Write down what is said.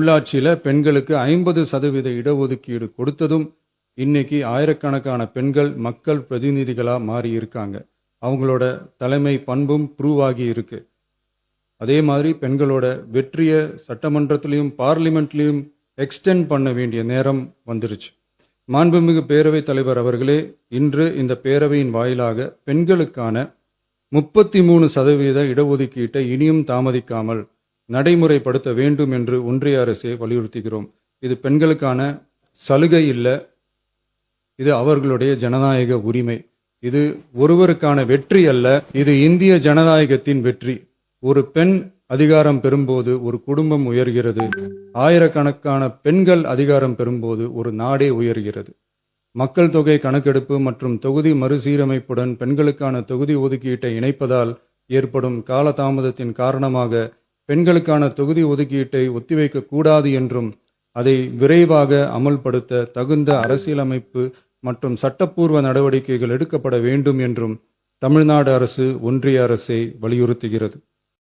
உள்ளாட்சியில் பெண்களுக்கு 50% இடஒதுக்கீடு கொடுத்ததும் இன்னைக்கு ஆயிரக்கணக்கான பெண்கள் மக்கள் பிரதிநிதிகளாக மாறி இருக்காங்க. அவங்களோட தலைமை பண்பும் ப்ரூவ் ஆகி இருக்கு. அதே மாதிரி பெண்களோட வெற்றியை சட்டமன்றத்திலையும் பார்லிமெண்ட்லையும் எக்ஸ்டெண்ட் பண்ண வேண்டிய நேரம் வந்துருச்சு. மாண்புமிகு பேரவைத் தலைவர் அவர்களே, இன்று இந்த பேரவையின் வாயிலாக பெண்களுக்கான 33% இடஒதுக்கீட்டை இனியும் தாமதிக்காமல் நடைமுறைப்படுத்த வேண்டும் என்று ஒன்றிய அரசை வலியுறுத்துகிறோம். இது பெண்களுக்கான சலுகை இல்லை, இது அவர்களுடைய ஜனநாயக உரிமை. இது ஒருவருக்கான வெற்றி அல்ல, இது இந்திய ஜனநாயகத்தின் வெற்றி. ஒரு பெண் அதிகாரம் பெறும்போது ஒரு குடும்பம் உயர்கிறது. ஆயிரக்கணக்கான பெண்கள் அதிகாரம் பெறும்போது ஒரு நாடே உயர்கிறது. மக்கள் தொகை கணக்கெடுப்பு மற்றும் தொகுதி மறுசீரமைப்புடன் பெண்களுக்கான தொகுதி ஒதுக்கீட்டை இணைப்பதால் ஏற்படும் காலதாமதத்தின் காரணமாக பெண்களுக்கான தொகுதி ஒதுக்கீட்டை ஒத்திவைக்க கூடாது என்றும் அதை விரைவாக அமல்படுத்த தகுந்த அரசியலமைப்பு மற்றும் சட்டப்பூர்வ நடவடிக்கைகள் எடுக்கப்பட வேண்டும் என்றும் தமிழ்நாடு அரசு ஒன்றிய அரசை வலியுறுத்துகிறது.